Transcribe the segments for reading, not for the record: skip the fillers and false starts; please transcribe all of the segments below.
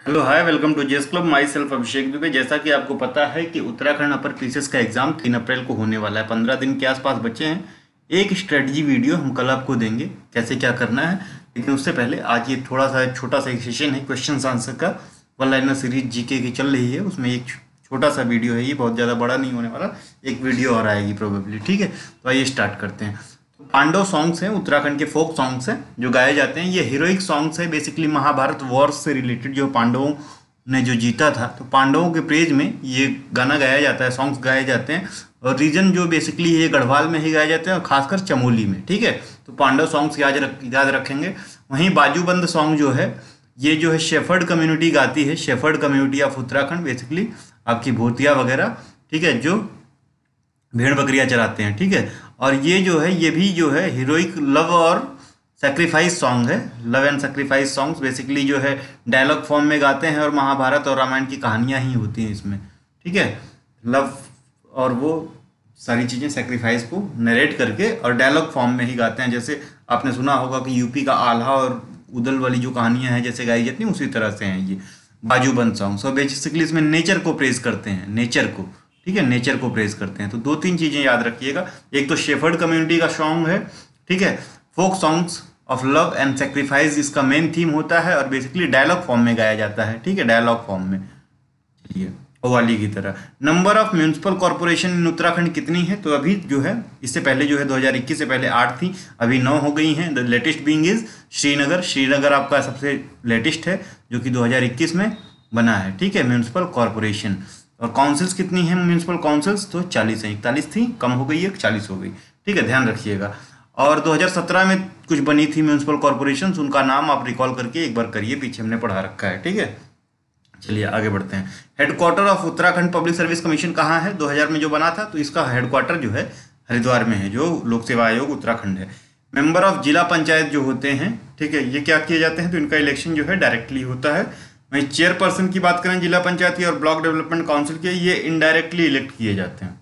Hello hi, welcome to जेस club. My self अभिषेक दुबे। जैसा कि आपको पता है कि उत्तराखंड अपर पीसीएस का एग्जाम 3 अप्रैल को होने वाला है। 15 दिन के आसपास बचे हैं। एक स्ट्रेटजी वीडियो हम कल आपको देंगे कैसे क्या करना है, लेकिन उससे पहले आज ये थोड़ा सा छोटा सा एक सेशन है क्वेश्चन आंसर का। वन लाइनर सीरीज जीके की चल रही है, उसमें एक छोटा सा वीडियो है, ये बहुत ज़्यादा बड़ा नहीं होने वाला। एक वीडियो और आएगी प्रोबेबली। ठीक है, तो आइए स्टार्ट करते हैं। पांडव सॉन्ग्स हैं, उत्तराखंड के फोक सॉन्ग्स हैं जो गाए जाते हैं। ये हीरोइक सॉन्ग्स है, बेसिकली महाभारत वॉर से रिलेटेड। जो पांडवों ने जो जीता था, तो पांडवों के प्रेज में ये गाना गाया जाता है, सॉन्ग्स गाए जाते हैं। और रीजन जो बेसिकली ये गढ़वाल में ही गाए जाते हैं और खासकर चमोली में। ठीक है, तो पांडव सॉन्ग्स याद रखेंगे। वहीं बाजूबंद सॉन्ग जो है, ये जो है शेफर्ड कम्युनिटी गाती है, shepherd community of Uttarakhand, basically आपकी भूतिया वगैरह। ठीक है, जो भेड़ बकरियां चराते हैं। ठीक है, और ये जो है, ये भी जो है हीरोइक लव और सेक्रीफाइस सॉन्ग है। Love and sacrifice songs basically जो है डायलॉग फॉर्म में गाते हैं और महाभारत और रामायण की कहानियां ही होती हैं इसमें। ठीक है, लव और वो सारी चीज़ें सेक्रीफाइस को नरेट करके और डायलॉग फॉर्म में ही गाते हैं। जैसे आपने सुना होगा कि यूपी का आल्हा और उदल वाली जो कहानियां हैं जैसे गाई जाती हैं, उसी तरह से हैं ये बाजूबंद सॉन्ग। और बेसिकली इसमें नेचर को प्रेज करते हैं, नेचर को। ठीक है, नेचर को प्रेज करते हैं। तो 2-3 चीज़ें याद रखिएगा। एक तो शेफर्ड कम्युनिटी का सॉन्ग है। ठीक है, folk songs of love and sacrifice इसका मेन थीम होता है और बेसिकली डायलॉग फॉर्म में गाया जाता है। ठीक है, डायलॉग फॉर्म में। चलिए, कव्वाली की तरह। नंबर ऑफ म्यूनिसिपल कॉर्पोरेशन इन उत्तराखंड कितनी है? तो अभी जो है, इससे पहले जो है 2021 से पहले 8 थी, अभी 9 हो गई हैं। The latest being is Srinagar. Srinagar आपका सबसे लेटेस्ट है जो कि 2021 में बना है। ठीक है, म्यूनिसिपल कॉर्पोरेशन। और काउंसिल्स कितनी हैं म्यूनिसिपल काउंसिल्स? तो 40 हैं। 41 थी, कम हो गई है, 40 हो गई। ठीक है, ध्यान रखिएगा। और 2017 में कुछ बनी थी म्यूनिसिपल कॉर्पोरेशन, उनका नाम आप रिकॉल करके एक बार करिए, पीछे हमने पढ़ा रखा है। ठीक है, चलिए आगे बढ़ते हैं। Headquarter of Uttarakhand public service commission कहाँ है? 2000 में जो बना था, तो इसका हेडक्वार्टर जो है हरिद्वार में है, जो लोक सेवा आयोग उत्तराखंड है। मेंबर ऑफ जिला पंचायत जो होते हैं, ठीक है, ये क्या किए जाते हैं? तो इनका इलेक्शन जो है डायरेक्टली होता है। वहीं चेयरपर्सन की बात करें जिला पंचायत की और ब्लॉक डेवलपमेंट काउंसिल के, ये इनडायरेक्टली इलेक्ट किए जाते हैं।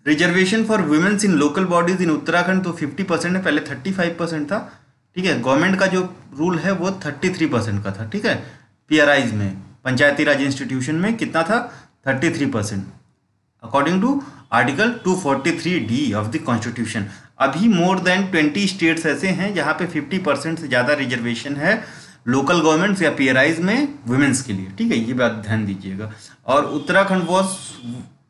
Reservation for women's in local bodies in Uttarakhand तो 50% है, पहले 35% था। ठीक है, गवर्नमेंट का जो रूल है वो 33% का था। ठीक है, पीआरआईज में, पंचायती राज इंस्टीट्यूशन में कितना था? 33%, according to article 243D of the constitution. अभी मोर देन 20 स्टेट्स ऐसे हैं जहाँ पे 50% से ज़्यादा रिजर्वेशन है लोकल गवर्नमेंट्स या पीआरआईज में वुमेन्स के लिए। ठीक है, ये बात ध्यान दीजिएगा। और उत्तराखंड वॉज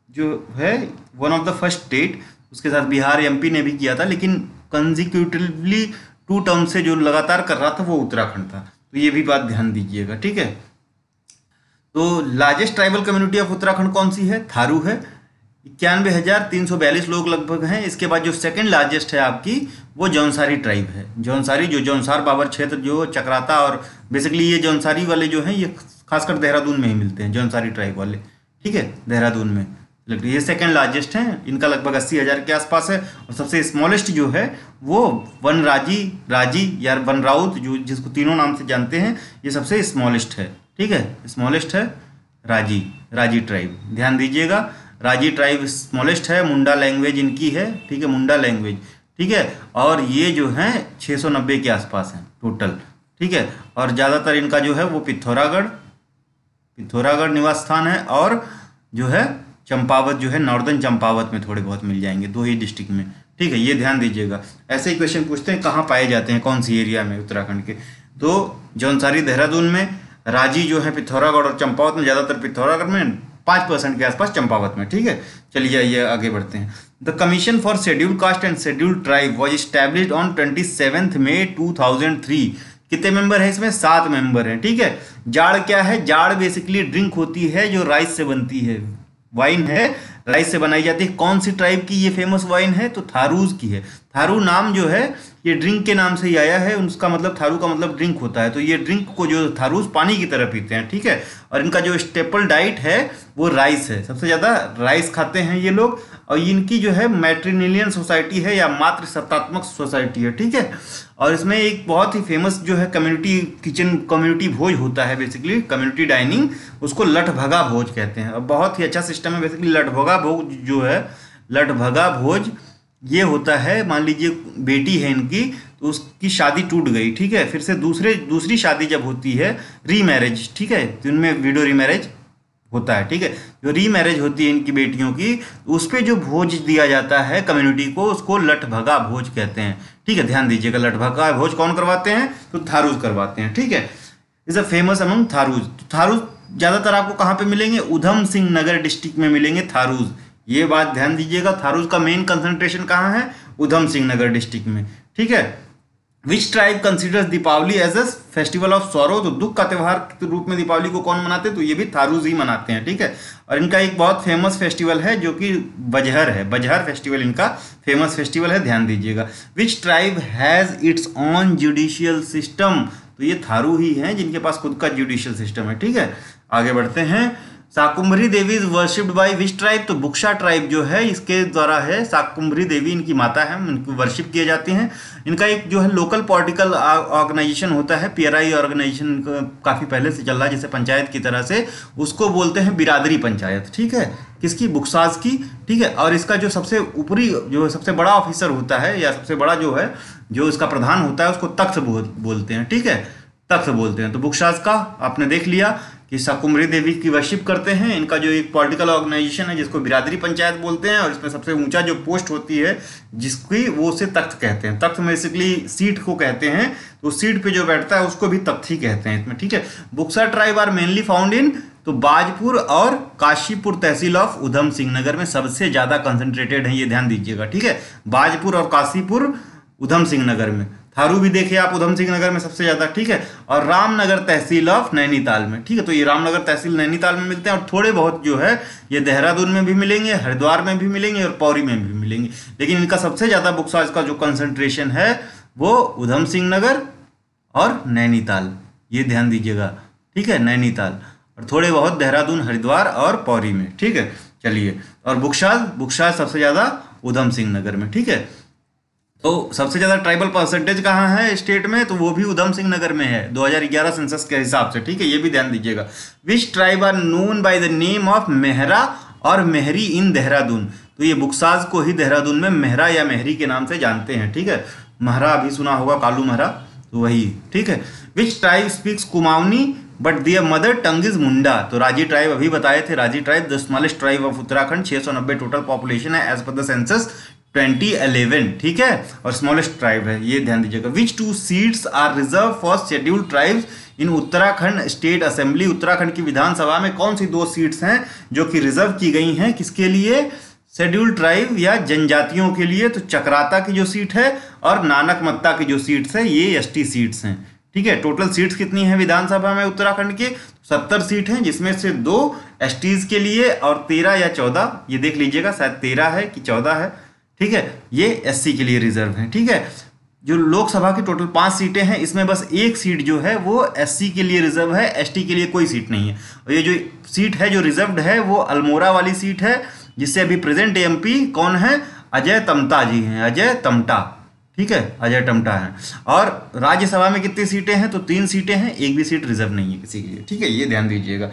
जो है one of the first state, उसके साथ बिहार एमपी ने भी किया था, लेकिन कंजिक्यूटिवली 2 टर्म से जो लगातार कर रहा था वो उत्तराखंड था। तो ये भी बात ध्यान दीजिएगा। ठीक है, तो largest tribal community of Uttarakhand कौन सी है? थारू है। 91,342 लोग लगभग हैं। इसके बाद जो सेकंड लार्जेस्ट है आपकी, वो जौनसारी ट्राइब है। जौनसारी, जो जौनसार बाबर क्षेत्र जो चक्राता, और बेसिकली ये जौनसारी वाले जो हैं ये खासकर देहरादून में ही मिलते हैं, जौनसारी ट्राइब वाले। ठीक है, देहरादून में ये सेकंड लार्जेस्ट हैं। इनका लगभग 80,000 के आसपास है। और सबसे स्मॉलेस्ट जो है वो राजी या वन राउत, जो जिसको तीनों नाम से जानते हैं, ये सबसे स्मॉलेस्ट है। ठीक है, स्मॉलेस्ट है राजी ट्राइब। ध्यान दीजिएगा, राजी ट्राइब स्मॉलेस्ट है। मुंडा लैंग्वेज इनकी है। ठीक है, मुंडा लैंग्वेज। ठीक है, और ये जो है 690 के आसपास हैं टोटल। ठीक है, और ज़्यादातर इनका जो है वो पिथौरागढ़ निवास स्थान है। और जो है चंपावत जो है, नॉर्दर्न चंपावत में थोड़े बहुत मिल जाएंगे, 2 ही डिस्ट्रिक्ट में। ठीक है, ये ध्यान दीजिएगा। ऐसे ही क्वेश्चन पूछते हैं कहाँ पाए जाते हैं, कौन सी एरिया में उत्तराखंड के। तो जौनसारी देहरादून में, राजी जो है पिथौरागढ़ और चंपावत में, ज़्यादातर पिथौरागढ़ में, 5% के आसपास चंपावत में। ठीक है, चलिए आइए आगे बढ़ते हैं। The commission for schedule caste and schedule tribe was established on 27 मई 2003। कितने मेंबर हैं इसमें? 7 मेंबर हैं। ठीक है, जाड़ क्या है? जाड़ बेसिकली ड्रिंक होती है जो राइस से बनती है, वाइन है, राइस से बनाई जाती है। कौन सी ट्राइब की ये फेमस वाइन है? तो थारूज की है। थारू नाम जो है ये ड्रिंक के नाम से ही आया है, उसका मतलब थारू का मतलब ड्रिंक होता है। तो ये ड्रिंक को जो थारूज पानी की तरह पीते हैं। ठीक है, और इनका जो स्टेपल डाइट है वो राइस है, सबसे ज़्यादा राइस खाते हैं ये लोग। और इनकी जो है मैट्रिलिनियन सोसाइटी है या मातृ सत्तात्मक सोसाइटी है। ठीक है, और इसमें एक बहुत ही फेमस जो है कम्युनिटी किचन, कम्युनिटी भोज होता है, बेसिकली कम्युनिटी डाइनिंग, उसको लठभगा भोज कहते हैं। और बहुत ही अच्छा सिस्टम है बेसिकली। लठभगा भोज जो है, लठभगा भोज ये होता है, मान लीजिए बेटी है इनकी, तो उसकी शादी टूट गई, ठीक है, फिर से दूसरी शादी जब होती है, रीमैरिज, ठीक है, तो इनमें विडो रीमैरिज होता है, ठीक है, जो रीमैरिज होती है इनकी बेटियों की, उस पर जो भोज दिया जाता है कम्युनिटी को, उसको लठभगा भोज कहते हैं, ठीक है, ध्यान दीजिएगा। लठभगा भोज कौन करवाते हैं? तो थारूज करवाते हैं, ठीक है। Is a famous among Tharus. तो थारूज ज़्यादातर आपको कहाँ पे मिलेंगे? उधम सिंह नगर डिस्ट्रिक्ट में मिलेंगे थारूज। ये बात ध्यान दीजिएगा, थारूज का मेन कंसंट्रेशन कहाँ है? उधम सिंह नगर डिस्ट्रिक्ट में, ठीक है। Which tribe considers Deepawali as a festival of sorrow. तो दुख का त्यौहार के रूप में दीपावली को कौन मनाते हैं? तो ये भी थारूज ही मनाते हैं, ठीक है। और इनका एक बहुत फेमस फेस्टिवल है जो कि बजहर है, बजहर फेस्टिवल इनका फेमस फेस्टिवल है, ध्यान दीजिएगा। Which tribe has its on judicial system. तो ये थारू ही हैं जिनके पास खुद का जुडिशियल सिस्टम है, ठीक है। आगे बढ़ते हैं। Shakumbhari Devi is worshipped by which tribe. तो बुक्शा ट्राइब जो है इसके द्वारा है, शाकुंभरी देवी इनकी माता है, इनको वर्शिप किए जाते हैं। इनका एक जो है लोकल पॉलिटिकल ऑर्गेनाइजेशन होता है, पीआरआई ऑर्गेनाइजेशन काफ़ी पहले से चल रहा है, जैसे पंचायत की तरह से, उसको बोलते हैं बिरादरी पंचायत, ठीक है, किसकी? बुक्साज की, ठीक है। और इसका जो सबसे ऊपरी जो सबसे बड़ा ऑफिसर होता है, या सबसे बड़ा जो है जो इसका प्रधान होता है, उसको तख्त बोलते हैं, ठीक है, तख्त बोलते हैं। तो बुक्साज का आपने देख लिया कि शाकुंभरी देवी की वर्शिप करते हैं। इनका जो एक पॉलिटिकल ऑर्गेनाइजेशन है जिसको बिरादरी पंचायत बोलते हैं, और इसमें सबसे ऊंचा जो पोस्ट होती है जिसकी, वो उसे तख्त कहते हैं। तख्त बेसिकली सीट को कहते हैं, तो सीट पे जो बैठता है उसको भी तख्त ही कहते हैं इसमें, ठीक है। Buksa tribe are mainly found in, तो बाजपुर और काशीपुर तहसील ऑफ उधम सिंह नगर में सबसे ज्यादा कंसंट्रेटेड है, ये ध्यान दीजिएगा, ठीक है। बाजपुर और काशीपुर उधम सिंह नगर में। थारू भी देखिए आप उधम सिंह नगर में सबसे ज्यादा, ठीक है। और रामनगर तहसील ऑफ नैनीताल में, ठीक है। तो ये रामनगर तहसील नैनीताल में मिलते हैं, और थोड़े बहुत जो है ये देहरादून में भी मिलेंगे, हरिद्वार में भी मिलेंगे, और पौरी में भी मिलेंगे। लेकिन इनका सबसे ज्यादा बुक्साज का जो कंसंट्रेशन है वो उधम सिंह नगर और नैनीताल, ये ध्यान दीजिएगा, ठीक है, नैनीताल, और थोड़े बहुत देहरादून, हरिद्वार और पौरी में, ठीक है। चलिए, और बुक्साज सबसे ज्यादा उधम सिंह नगर में, ठीक है। तो सबसे ज्यादा ट्राइबल परसेंटेज कहाँ है स्टेट में? तो वो भी उधम सिंह नगर में है 2011 सेंसस के हिसाब से, ठीक है, ये भी ध्यान दीजिएगा। Which tribe are known by the name of Mehra और मेहरी इन देहरादून। तो ये बुक्साज को ही देहरादून में मेहरा या मेहरी के नाम से जानते हैं, ठीक है। महरा अभी सुना होगा, कालू महरा, तो वही, ठीक है। Which tribe speaks Kumaoni but their mother tongue is Munda. तो राजी ट्राइब अभी बताए थे, Raji tribe the smallest tribe of Uttarakhand, 690 total population है एज पर द सेंसस 2011, ठीक है, और स्मॉलेस्ट ट्राइब है, ये ध्यान दीजिएगा। Which 2 seats are reserve for scheduled tribes in Uttarakhand state assembly. Uttarakhand की विधानसभा में कौन सी 2 सीट्स हैं जो कि रिजर्व की गई हैं, किसके लिए? शेड्यूल्ड ट्राइब या जनजातियों के लिए। तो चक्राता की जो सीट है और नानकमत्ता की जो सीट्स है, ये एसटी सीट्स हैं, ठीक है। टोटल सीट्स कितनी है विधानसभा में उत्तराखंड के? 70 सीट हैं, जिसमें से 2 एसटीज के लिए और 13 या 14, ये देख लीजिएगा, शायद 13 है कि 14 है, ठीक है, ये एससी के लिए रिजर्व है, ठीक है। जो लोकसभा की टोटल 5 सीटें हैं, इसमें बस 1 सीट जो है वो एससी के लिए रिजर्व है, एसटी के लिए कोई सीट नहीं है। और ये जो सीट है जो रिजर्व्ड है वो अल्मोड़ा वाली सीट है, जिससे अभी प्रेजेंट एमपी कौन है? अजय टम्टा जी हैं, अजय टम्टा, ठीक है, अजय टम्टा है। और राज्यसभा में कितनी सीटें हैं? तो 3 सीटें हैं, एक भी सीट रिजर्व नहीं है किसी के लिए, ठीक है, ये ध्यान दीजिएगा।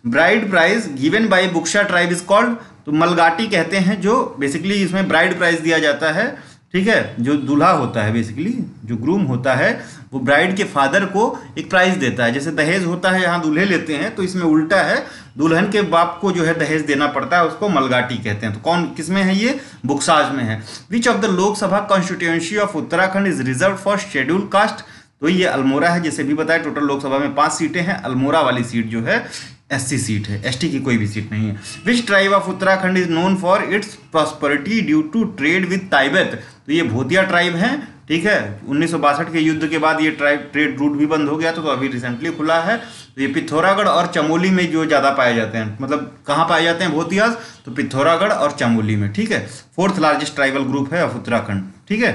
Bride price given by Buksa tribe is called, तो मलगाटी कहते हैं, जो बेसिकली इसमें ब्राइड प्राइज दिया जाता है, ठीक है। जो दूल्हा होता है, बेसिकली जो ग्रूम होता है, वो ब्राइड के फादर को एक प्राइज देता है, जैसे दहेज होता है, यहाँ दूल्हे लेते हैं, तो इसमें उल्टा है, दुल्हन के बाप को जो है दहेज देना पड़ता है, उसको मलगाटी कहते हैं। तो कौन किसमें है? ये बुक्साज में है। Which of the Lok Sabha constituency of Uttarakhand is reserve for scheduled caste. तो ये अल्मोड़ा है, जैसे भी बताया, टोटल लोकसभा में 5 सीटें हैं, अल्मोड़ा वाली सीट जो है एससी सीट है, एसटी की कोई भी सीट नहीं है। Which tribe of Uttarakhand is known for its prosperity due to trade with Tibet. तो ये भोतिया ट्राइब है, ठीक है। 1962 के युद्ध के बाद ये ट्रेड रूट भी बंद हो गया था, तो अभी रिसेंटली खुला है। तो ये पिथौरागढ़ और चमोली में जो ज़्यादा पाए जाते हैं, मतलब कहाँ पाए जाते हैं भोतियाज? तो पिथौरागढ़ और चमोली में, ठीक है। 4th लार्जेस्ट ट्राइबल ग्रुप है ऑफ उत्तराखंड, ठीक है।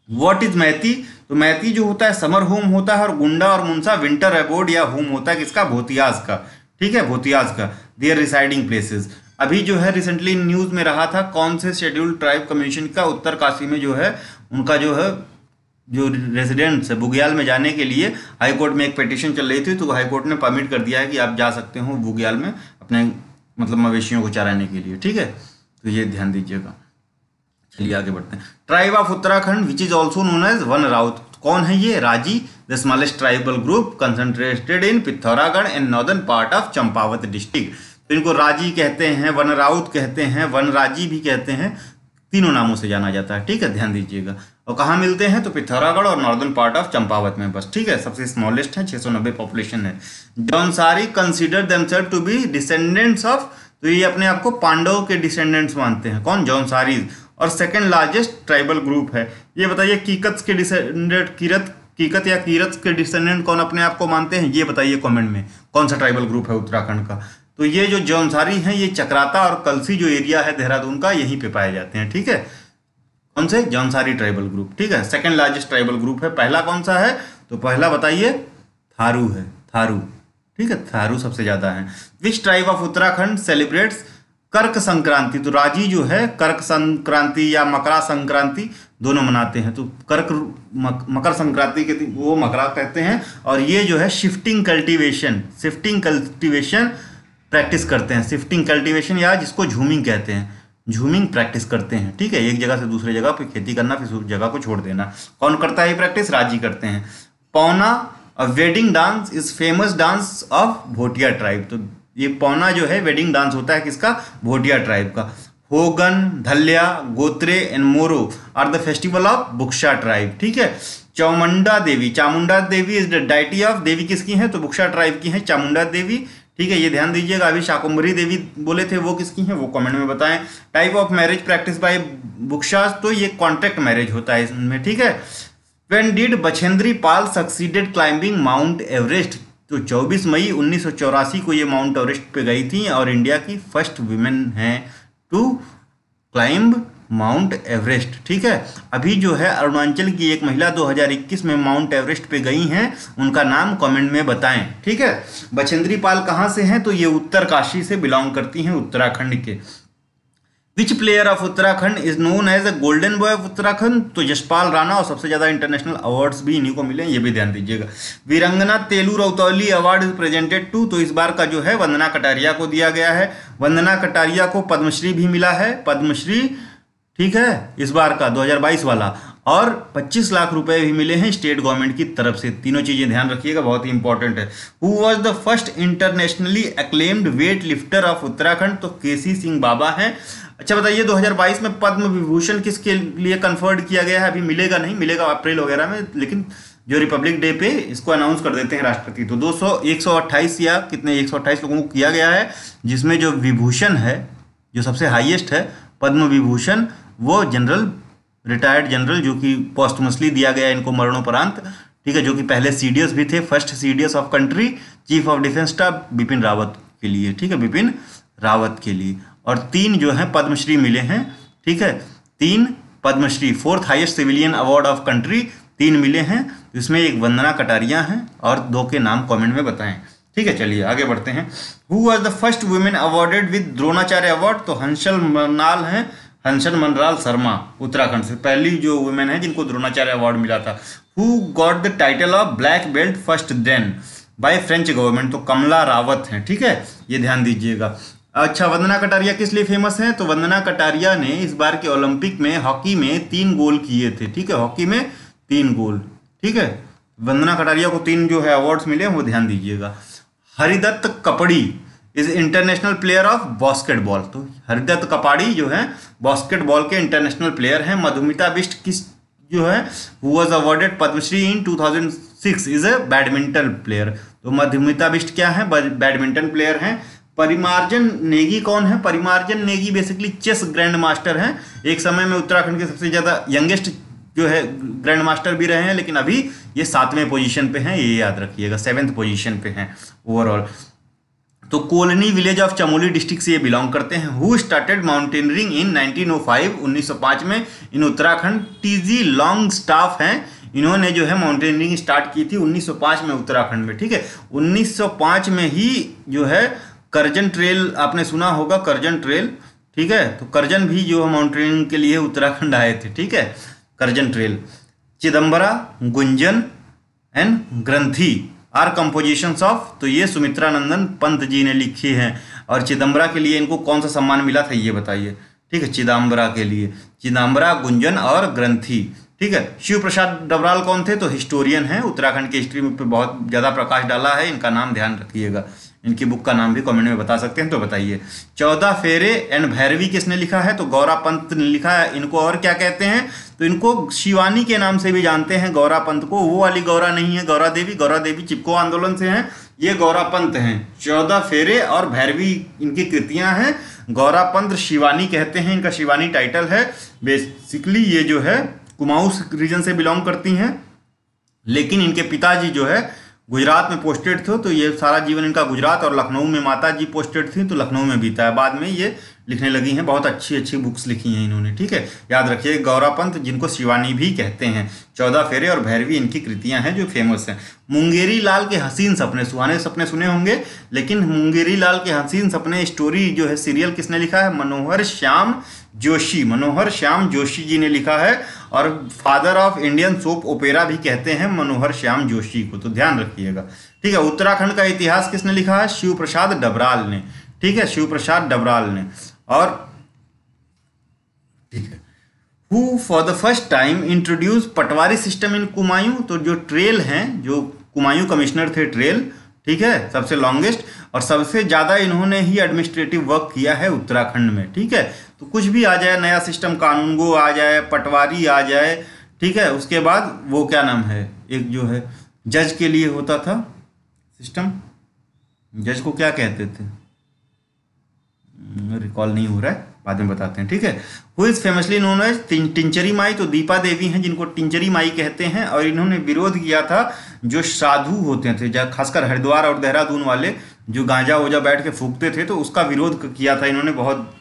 What is Maiti? तो मैती जो होता है समर होम होता है, और गुंडा और मुंसा विंटर एबोर्ड या होम होता है किसका? भोतियाज का, ठीक है, भोतियाज का, देयर रिसाइडिंग प्लेसेस। अभी जो है रिसेंटली न्यूज़ में रहा था, कौन से शेड्यूल्ड ट्राइब कमीशन का उत्तरकाशी में जो है उनका जो है जो रेजिडेंट्स है बुग्याल में जाने के लिए हाईकोर्ट में एक पिटीशन चल रही थी, तो हाईकोर्ट ने परमिट कर दिया है कि आप जा सकते हो बुग्याल में अपने मतलब मवेशियों को चराने के लिए, ठीक है। तो ये ध्यान दीजिएगा, चलिए आगे बढ़ते हैं। Tribe of Uttarakhand which is also known as Van Raut, कौन है ये? Raji, the smallest tribal group concentrated in Pithoragarh and northern part of Champawat district. तो इनको राजी कहते हैं, वन राउत कहते हैं, वन राजी भी कहते हैं, तीनों नामों से जाना जाता है, ठीक है, ध्यान दीजिएगा। और कहाँ मिलते हैं? तो पिथौरागढ़ और नॉर्दर्न पार्ट ऑफ चंपावत में बस, ठीक है। सबसे स्मॉलेस्ट है, 690 पॉपुलेशन है। Jaunsari consider themselves to be descendants of, तो ये अपने आप को पांडवों के डिसेंडेंट्स मानते हैं, कौन? जौनसारीज। और सेकंड लार्जेस्ट ट्राइबल ग्रुप है। ये बताइए कीकत के डिसेंडेंट, कीकत या कीरत के डिसेंडेंट कौन अपने आप को मानते हैं? ये बताइए कमेंट में, कौन सा ट्राइबल ग्रुप है उत्तराखंड का? तो ये जो जौनसारी हैं ये चक्राता और कलसी जो एरिया है देहरादून का, यहीं पे पाए जाते हैं, ठीक है। कौन से? जौनसारी ट्राइबल ग्रुप, ठीक है। सेकंड लार्जेस्ट ट्राइबल ग्रुप है। पहला कौन सा है? तो पहला बताइए, थारू है, थारू, ठीक है, थारू सबसे ज्यादा है। Which tribe of Uttarakhand celebrates कर्क संक्रांति? तो राजी जो है कर्क संक्रांति या मकरा संक्रांति दोनों मनाते हैं। तो मकर संक्रांति के दिन वो मकरा कहते हैं। और ये जो है शिफ्टिंग कल्टीवेशन प्रैक्टिस करते हैं। शिफ्टिंग कल्टीवेशन या जिसको झूमिंग कहते हैं, झूमिंग प्रैक्टिस करते हैं, ठीक है। एक जगह से दूसरी जगह पे खेती करना, फिर उस जगह को छोड़ देना। कौन करता है ये प्रैक्टिस? राजी करते हैं। Pauna, a wedding dance is famous dance of Bhotia tribe. तो ये पौना जो है वेडिंग डांस होता है किसका? भोटिया ट्राइब का। Hogan, Dhalya, Gotre and Moro are the festival of Buksa tribe, ठीक है। Chamunda Devi is the deity of, देवी किसकी है? तो बुक्शा ट्राइब की है चामुंडा देवी, ठीक है, ये ध्यान दीजिएगा। अभी शाकुंभरी देवी बोले थे, वो किसकी हैं? वो कमेंट में बताएं। Type of marriage practice by Buksas, तो ये कॉन्ट्रैक्ट मैरिज होता है इसमें, ठीक है। When did Bachendri Pal succeeded climbing Mount Everest? तो 24 मई 1984 को ये माउंट एवरेस्ट पे गई थी और इंडिया की फर्स्ट वुमेन हैं टू क्लाइंब माउंट एवरेस्ट, ठीक है। अभी जो है अरुणाचल की एक महिला 2021 में माउंट एवरेस्ट पे गई हैं, उनका नाम कमेंट में बताएं, ठीक है। बछेंद्री पाल कहाँ से हैं? तो ये उत्तरकाशी से बिलोंग करती हैं, उत्तराखंड के। Which player of Uttarakhand is known as a golden boy of Uttarakhand? तो यशपाल राणा, और सबसे ज्यादा इंटरनेशनल अवार्ड्स भी इन्हीं को मिले, ये भी ध्यान दीजिएगा। वीरंगना तेलू रौतौली अवार्ड इज प्रेजेंटेड टू, तो इस बार का जो है वंदना कटारिया को दिया गया है। वंदना कटारिया को पद्मश्री भी मिला है, पद्मश्री, ठीक है, इस बार का 2022 वाला। और 25 लाख रुपए भी मिले हैं स्टेट गवर्नमेंट की तरफ से। तीनों चीजें ध्यान रखिएगा, बहुत ही इंपॉर्टेंट है। Who was the first internationally acclaimed weight lifter of Uttarakhand? तो केसी सिंह बाबा हैं। अच्छा बताइए, 2022 में पद्म विभूषण किसके लिए कन्फर्ड किया गया है? अभी मिलेगा नहीं, मिलेगा अप्रैल वगैरह में, लेकिन जो रिपब्लिक डे पे इसको अनाउंस कर देते हैं राष्ट्रपति। तो 128 या कितने 128 लोगों को किया गया है, जिसमें जो विभूषण है, जो सबसे हाईएस्ट है पद्म विभूषण, वो जनरल, रिटायर्ड जनरल, जो कि पोस्टमसली दिया गया इनको मरणोपरांत, ठीक है, जो कि पहले सीडीएस भी थे, first CDS of country, chief of defence staff, Bipin Rawat के लिए, ठीक है, बिपिन रावत के लिए। और 3 जो है पद्मश्री मिले हैं, ठीक है, 3 Padmashri, 4th highest civilian award of country 3 मिले हैं। इसमें एक वंदना कटारिया हैं और 2 के नाम कमेंट में बताएं, ठीक है। चलिए आगे बढ़ते हैं। Who was the first women awarded with Dronacharya award? तो हंसल मनराल हैं, हंसल मनराल शर्मा, उत्तराखंड से पहली जो वुमेन है जिनको द्रोणाचार्य अवार्ड मिला था। Who got the title of black belt first then by French government? तो कमला रावत हैं, ठीक है, ये ध्यान दीजिएगा। अच्छा, वंदना कटारिया किस लिए फेमस है? तो वंदना कटारिया ने इस बार के ओलंपिक में हॉकी में 3 गोल किए थे, ठीक है, हॉकी में 3 गोल, ठीक है। वंदना कटारिया को 3 जो है अवार्ड्स मिले, वो ध्यान दीजिएगा। Haridatt Kapdi is international player of basketball? तो हरिदत्त कपाड़ी जो है बास्केटबॉल के इंटरनेशनल प्लेयर हैं। मधुमिता बिष्ट किस जो है who was awarded Padmashri in 2006 is a badminton player? तो मधुमिता बिष्ट क्या है? बैडमिंटन प्लेयर हैं। परिमार्जन नेगी कौन है? Parimarjan Negi basically chess grandmaster हैं। एक समय में उत्तराखंड के सबसे ज्यादा यंगेस्ट जो है ग्रैंड मास्टर भी रहे हैं, लेकिन अभी ये 7वें पोजीशन पे हैं, ये याद रखिएगा, 7th पोजीशन पे हैं ओवरऑल। तो colony village of Chamoli district से ये बिलोंग करते हैं। हु स्टार्टेड माउंटेनियरिंग इन 1905? 1905 में इन उत्तराखंड टीजी लॉन्ग स्टाफ हैं, इन्होंने जो है माउंटेनियरिंग स्टार्ट की थी 1905 में उत्तराखंड में, ठीक है। 1905 में ही जो है करजन ट्रेल, आपने सुना होगा करजन ट्रेल, ठीक है, तो करजन भी जो माउंटेनियरिंग के लिए उत्तराखंड आए थे, ठीक है, Curzon trail. Chidambara, Gunjan and Granthi are compositions of? तो ये सुमित्रा नंदन पंत जी ने लिखी हैं। और चिदम्बरा के लिए इनको कौन सा सम्मान मिला था, ये बताइए? ठीक है, चिदम्बरा के लिए, चिदम्बरा, गुंजन और ग्रंथी। ठीक है, शिव प्रसाद डबराल कौन थे? तो हिस्टोरियन हैं, उत्तराखंड की हिस्ट्री में पे बहुत ज़्यादा प्रकाश डाला है, इनका नाम ध्यान रखिएगा। इनकी बुक का नाम भी कमेंट में बता सकते हैं, तो बताइए। 14 फेरे एंड भैरवी किसने लिखा है? तो गौरा पंत ने लिखा है। इनको और क्या कहते हैं? तो इनको शिवानी के नाम से भी जानते हैं, गौरा पंत को। वो वाली गौरा नहीं है गौरा देवी चिपको आंदोलन से हैं, ये गौरा पंत हैं। 14 फेरे और भैरवी इनकी कृतियां हैं। गौरा पंत शिवानी कहते हैं, इनका शिवानी टाइटल है। बेसिकली ये जो है कुमाऊं रीजन से बिलोंग करती हैं, लेकिन इनके पिताजी जो है गुजरात में पोस्टेड थे, तो ये सारा जीवन इनका गुजरात, और लखनऊ में माता जी पोस्टेड थी, तो लखनऊ में बीता है। बाद में ये लिखने लगी हैं, बहुत अच्छी अच्छी बुक्स लिखी हैं इन्होंने। ठीक है, याद रखिए गौरा पंत, जिनको शिवानी भी कहते हैं। 14 फेरे और भैरवी इनकी कृतियां हैं जो फेमस हैं। मुंगेरी लाल के हसीन सपने, सुहाने सपने सुने होंगे, लेकिन मुंगेरी लाल के हसीन सपने स्टोरी जो है सीरियल किसने लिखा है? मनोहर श्याम जोशी, मनोहर श्याम जोशी जी ने लिखा है। और father of Indian soap opera भी कहते हैं मनोहर श्याम जोशी को, तो ध्यान रखिएगा। ठीक है, उत्तराखंड का इतिहास किसने लिखा है? शिव प्रसाद डबराल ने। ठीक है, शिव प्रसाद डबराल ने। और ठीक है, who for the first time introduce Patwari system in Kumaon? तो जो ट्रेल हैं, जो कुमायूं कमिश्नर थे ट्रेल, ठीक है, सबसे लॉन्गेस्ट और सबसे ज़्यादा इन्होंने ही एडमिनिस्ट्रेटिव वर्क किया है उत्तराखंड में। ठीक है, तो कुछ भी आ जाए, नया सिस्टम कानूनगो आ जाए, पटवारी आ जाए, ठीक है, उसके बाद वो क्या नाम है, एक जो है जज के लिए होता था सिस्टम, जज को क्या कहते थे, रिकॉल नहीं हो रहा है, बाद में बताते हैं। ठीक है, who is famously known as Tinchari Mai? तो दीपा देवी हैं, जिनको टिंचरी माई कहते हैं, और इन्होंने विरोध किया था जो साधु होते थे, खासकर हरिद्वार और देहरादून वाले, जो गांजा वोजा बैठ के फूकते थे, तो उसका विरोध किया था इन्होंने बहुत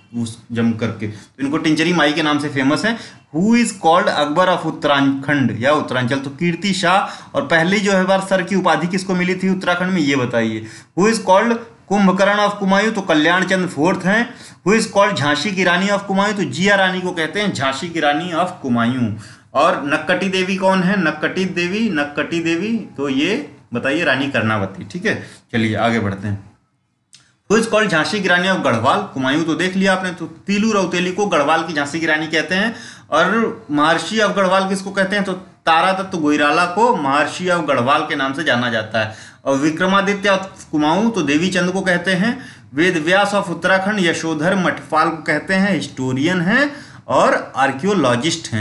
जम करके, तो इनको टिंचरी माई के नाम से फेमस है। Who is called Akbar of Uttarakhand या उत्तरांचल? तो कीर्ति शाह। और पहली जो है बार सर की उपाधि किसको मिली थी उत्तराखंड में, ये बताइए। Who is called Kumbhakarna of Kumaon? तो कल्याण चंद फोर्थ हैं। हु इज कॉल्ड झांसी की रानी ऑफ कुमायूं? तो जिया रानी को कहते हैं झांसी की रानी ऑफ कुमायूं। और नक्कटी देवी कौन है? नक्कटी देवी, तो ये बताइए रानी कर्णावती। ठीक है, चलिए आगे बढ़ते हैं। हु इज कॉल्ड झांसी की रानी ऑफ गढ़वाल? कुमायूं तो देख लिया आपने, तो तीलू रौतेली को गढ़वाल की झांसी की रानी कहते हैं। और महर्षि ऑफ गढ़वाल किसको कहते हैं? तो तारा दत्त गोइराला को महर्षि ऑफ गढ़वाल के नाम से जाना जाता है। और विक्रमादित्य ऑफ कुमाऊं तो देवी चंद को कहते हैं। वेद व्यास ऑफ उत्तराखंड यशोधर मठपाल को कहते हैं, हिस्टोरियन हैं और आर्कियोलॉजिस्ट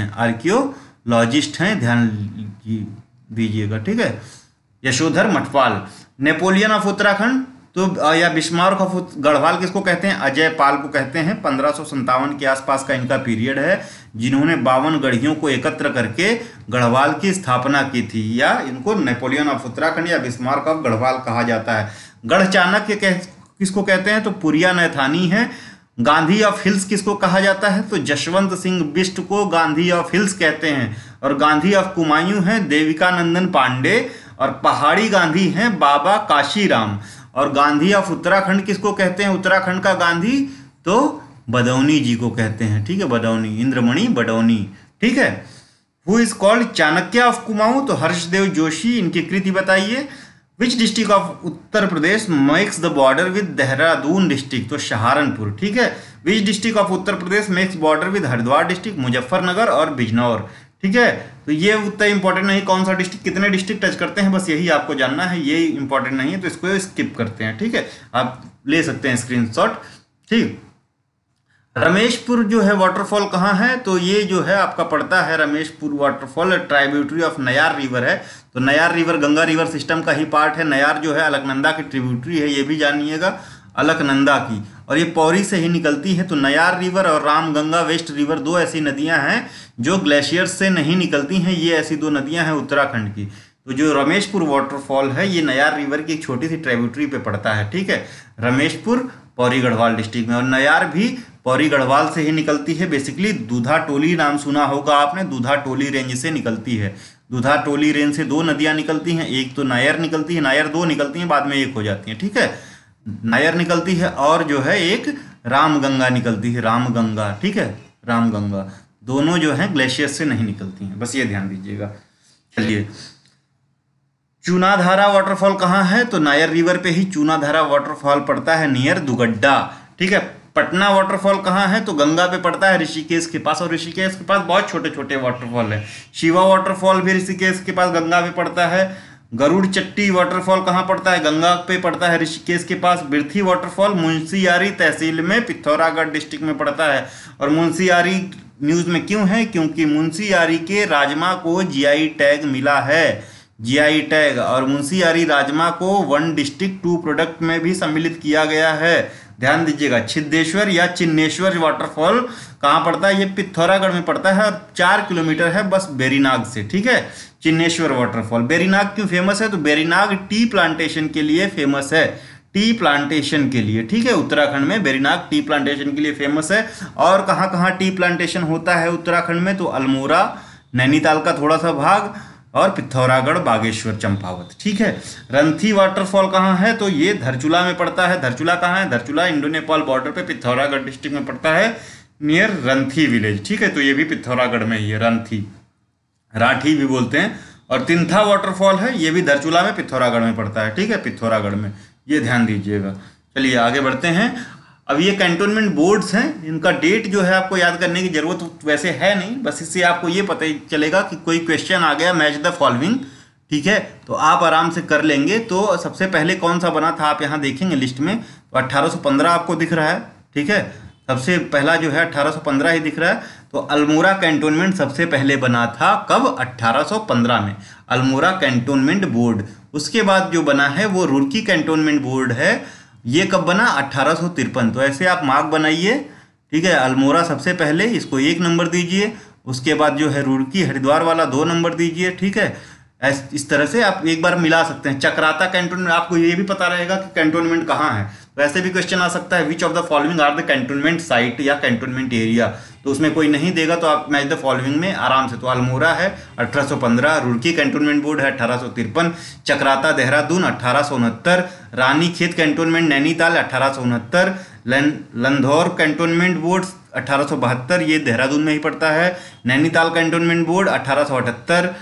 हैं, ध्यान दीजिएगा। ठीक है, यशोधर मठपाल। नेपोलियन ऑफ उत्तराखंड तो या बिस्मार्क ऑफ गढ़वाल किसको कहते हैं? अजय पाल को कहते हैं। 1557 के आसपास का इनका पीरियड है, जिन्होंने 52 गढ़ियों को एकत्र करके गढ़वाल की स्थापना की थी, या इनको नेपोलियन ऑफ उत्तराखंड या बिस्मार्क ऑफ गढ़वाल कहा जाता है। गढ़ चाणक्य किसको कहते हैं? तो पुरिया नैथानी है। गांधी ऑफ हिल्स किसको कहा जाता है? तो जशवंत सिंह बिष्ट को गांधी ऑफ हिल्स कहते हैं। और गांधी ऑफ कुमायूं हैं देविकानंदन पांडे। और पहाड़ी गांधी हैं बाबा काशीराम। और गांधी ऑफ उत्तराखंड किसको कहते हैं? उत्तराखंड का गांधी तो बडौनी जी को कहते हैं। ठीक है, बडौनी, इंद्रमणि बडौनी। ठीक है, who is called Chanakya of Kumaon? तो हर्षदेव जोशी। इनकी कृति बताइए। Which district of Uttar Pradesh makes the border with Dehradun district? तो सहारनपुर। ठीक है, which district of Uttar Pradesh makes border with Haridwar district? Muzaffarnagar और बिजनौर। ठीक है, तो ये उतना इंपॉर्टेंट नहीं कौन सा डिस्ट्रिक्ट कितने डिस्ट्रिक्ट टच करते हैं, बस यही आपको जानना है, ये इंपॉर्टेंट नहीं है, तो इसको स्किप करते हैं। ठीक है, आप ले सकते हैं स्क्रीनशॉट। ठीक, रमेशपुर जो है वाटरफॉल कहाँ है? तो ये जो है आपका पड़ता है Rameshpur waterfall, tributary of Nayar river है। तो Nayar river Ganga river system का ही पार्ट है। नयार जो है अलकनंदा की ट्रिब्यूटरी है, ये भी जानिएगा, अलकनंदा की, और ये पौरी से ही निकलती है। तो नयार रिवर और रामगंगा वेस्ट रिवर दो ऐसी नदियां हैं जो ग्लेशियर्स से नहीं निकलती हैं। ये ऐसी दो नदियां हैं उत्तराखंड की। तो जो रमेशपुर वाटरफॉल है ये नयार रिवर की एक छोटी सी ट्रिब्यूटरी पे पड़ता है। ठीक है, रमेशपुर पौरी गढ़वाल डिस्ट्रिक्ट में, और नयार भी पौरी गढ़वाल से ही निकलती है। बेसिकली दूधा टोली नाम सुना होगा आपने, दूधा टोली रेंज से निकलती है। दूधा टोली रेंज से दो नदियां निकलती हैं, एक तो नायर निकलती है, नायर दो निकलती हैं, बाद में एक हो जाती हैं। ठीक है, नायर निकलती है और जो है एक रामगंगा निकलती है, रामगंगा। ठीक है, रामगंगा, दोनों जो है ग्लेशियर से नहीं निकलती हैं, बस ये ध्यान दीजिएगा। चलिए, चूनाधारा वाटरफॉल कहाँ है? तो नायर रिवर पे ही चूनाधारा वाटरफॉल पड़ता है, नियर दुगड्डा। ठीक है, पटना वाटरफॉल कहाँ है? तो गंगा पे पड़ता है, ऋषिकेश के पास, और ऋषिकेश के पास बहुत छोटे छोटे वाटरफॉल है। शिवा वाटरफॉल भी ऋषिकेश के पास गंगा पे पड़ता है। गरुड़ चट्टी वाटरफॉल कहाँ पड़ता है? गंगा पे पड़ता है, ऋषिकेश के पास। बिरथी वाटरफॉल मुंशियारी तहसील में पिथौरागढ़ डिस्ट्रिक्ट में पड़ता है। और मुंशियारी न्यूज़ में क्यों है? क्योंकि मुंशियारी के राजमा को जीआई टैग मिला है, जीआई टैग। और मुंशियारी राजमा को 1 डिस्ट्रिक्ट 2 प्रोडक्ट में भी सम्मिलित किया गया है। ध्यान दीजिएगा। छिद्देश्वर या चिन्नेश्वर वाटरफॉल कहाँ पड़ता है? ये पिथौरागढ़ में पड़ता है और 4 किलोमीटर है बस बेरीनाग से। ठीक है, चिन्नेश्वर वाटरफॉल। बेरीनाग क्यों फेमस है? तो बेरीनाग टी प्लांटेशन के लिए फेमस है, टी प्लांटेशन के लिए। ठीक है, उत्तराखंड में बेरीनाग टी प्लांटेशन के लिए फेमस है। और कहाँ कहाँ टी प्लांटेशन होता है उत्तराखंड में? तो अल्मोड़ा, नैनीताल का थोड़ा सा भाग, और पिथौरागढ़, बागेश्वर, चंपावत। ठीक है। रंथी वाटरफॉल कहाँ है? तो ये धरचूला में पड़ता है। धरचूला कहाँ है? धरचूला इंडो नेपाल बॉर्डर पे पिथौरागढ़ डिस्ट्रिक्ट में पड़ता है, नियर रंथी विलेज। ठीक है, तो ये भी पिथौरागढ़ में ही है। रंथी, राठी भी बोलते हैं। और तिंथा वाटरफॉल है, ये भी धरचूला में पिथौरागढ़ में पड़ता है। ठीक है, पिथौरागढ़ में, ये ध्यान दीजिएगा। चलिए आगे बढ़ते हैं। अब ये कैंटोनमेंट बोर्ड्स हैं, इनका डेट जो है आपको याद करने की जरूरत वैसे है नहीं, बस इससे आपको ये पता चलेगा कि कोई क्वेश्चन आ गया मैच द फॉलोइंग। ठीक है, तो आप आराम से कर लेंगे। तो सबसे पहले कौन सा बना था आप यहाँ देखेंगे लिस्ट में, तो 1815 आपको दिख रहा है। ठीक है, सबसे पहला जो है 1815 ही दिख रहा है। तो अल्मोड़ा कैंटोनमेंट सबसे पहले बना था कब? 1815 में, अल्मोड़ा कैंटोनमेंट बोर्ड। उसके बाद जो बना है वो रुड़की कैंटोनमेंट बोर्ड है, ये कब बना? 1853। तो ऐसे आप मार्क बनाइए। ठीक है, अल्मोड़ा सबसे पहले, इसको 1 नंबर दीजिए। उसके बाद जो है रुड़की हरिद्वार वाला 2 नंबर दीजिए। ठीक है, इस तरह से आप एक बार मिला सकते हैं। चक्राता कैंटोनमेंट, आपको ये भी पता रहेगा कि कैंटोनमेंट कहाँ है। वैसे भी क्वेश्चन आ सकता है, which of the following are the cantonment site या कैंटोनमेंट एरिया। तो उसमें कोई नहीं देगा तो आप मैच द फॉलोइंग में आराम से। तो अल्मोड़ा है 1815, रुड़की कैंटोनमेंट बोर्ड है 1853, Chakrata Dehradun 1869, Ranikhet cantonment Nainital 1869, Landhaur cantonment board 1872, ये देहरादून में ही पड़ता है। Nainital cantonment board 1878,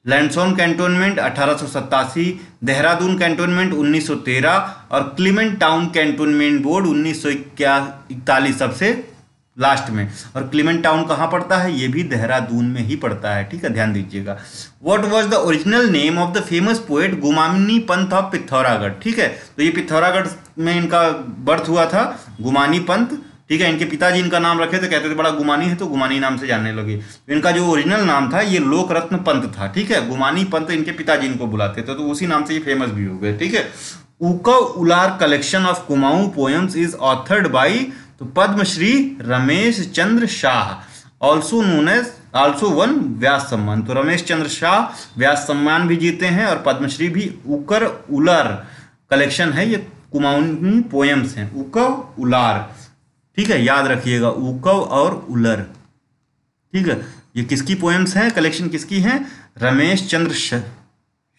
Lansdowne cantonment 1887, Dehradun cantonment 1913 और क्लीमेंट टाउन कैंटोनमेंट बोर्ड 1941 सबसे लास्ट में। और क्लीमेंट टाउन कहाँ पड़ता है? ये भी देहरादून में ही पड़ता है। ठीक है, ध्यान दीजिएगा। What was the original name of the famous poet Gumani Pant of Pithoragarh? ठीक है, तो ये पिथौरागढ़ में इनका बर्थ हुआ था, गुमानी पंत। ठीक है, इनके पिताजी इनका नाम रखे थे, कहते थे बड़ा गुमानी है तो गुमानी नाम से जानने लगे। तो इनका जो ओरिजिनल नाम था ये लोकरत्न पंत था। ठीक है, गुमानी पंत इनके पिताजी इनको बुलाते थे, तो उसी नाम से ये फेमस भी हो गए। ठीक है, Ukav Ular collection of Kumaon poems is authored by, तो Padmashri Ramesh Chandra Shah, also known as, also won Vyas Samman. तो रमेश चंद्र शाह व्यास सम्मान भी जीते हैं और पद्मश्री भी। उकर उलार कलेक्शन है, ये कुमाऊनी पोएम्स हैं, उकव उलार। ठीक है, याद रखिएगा, उकव और उलर। ठीक है, ये किसकी पोएम्स हैं, कलेक्शन किसकी है? रमेश चंद्र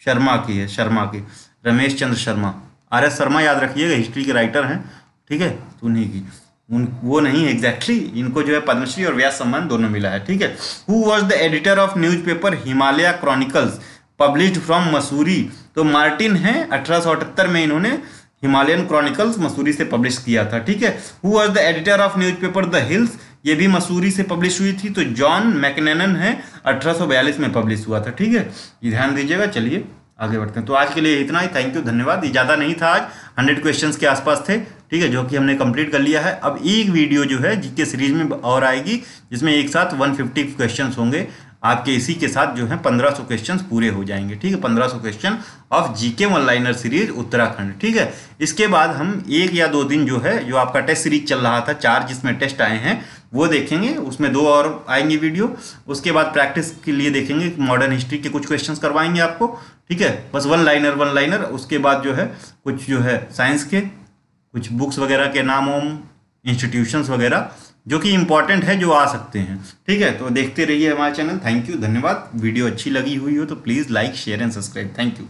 शर्मा की है, शर्मा की, रमेश चंद्र शर्मा। RS शर्मा याद रखिएगा, हिस्ट्री के राइटर हैं। ठीक है, तो उन्हीं की, वो नहीं एग्जैक्टली, इनको जो है पद्मश्री और व्यास सम्मान दोनों मिला है। ठीक है, who was the editor of newspaper Himalaya chronicles published from Mussoorie? तो मार्टिन है, 1878 में इन्होंने हिमालयन क्रॉनिकल्स मसूरी से पब्लिश किया था। ठीक है, who was the editor of newspaper the hills? ये भी मसूरी से पब्लिश हुई थी, तो जॉन मैकनेनन है, 1842 में पब्लिश हुआ था। ठीक है, ये ध्यान दीजिएगा। चलिए आगे बढ़ते हैं। तो आज के लिए इतना ही, थैंक यू, धन्यवाद। ये ज़्यादा नहीं था, आज 100 क्वेश्चंस के आसपास थे। ठीक है, जो कि हमने कंप्लीट कर लिया है। अब एक वीडियो जो है जीके सीरीज में और आएगी, जिसमें एक साथ 150 क्वेश्चन होंगे आपके। इसी के साथ जो है 1500 क्वेश्चंस पूरे हो जाएंगे। ठीक है, 1500 question of GK one liner series Uttarakhand. ठीक है, इसके बाद हम 1 या 2 दिन जो है, जो आपका टेस्ट सीरीज चल रहा था 4 जिसमें टेस्ट आए हैं, वो देखेंगे। उसमें 2 और आएंगे वीडियो। उसके बाद प्रैक्टिस के लिए देखेंगे, मॉडर्न हिस्ट्री के कुछ क्वेश्चंस करवाएंगे आपको। ठीक है, बस वन लाइनर। उसके बाद जो है कुछ जो है साइंस के कुछ बुक्स वगैरह के नाम, इंस्टीट्यूशंस वगैरह जो कि इंपॉर्टेंट है, जो आ सकते हैं। ठीक है, तो देखते रहिए हमारे चैनल। थैंक यू, धन्यवाद। वीडियो अच्छी लगी हुई हो तो please like, share and subscribe. Thank you.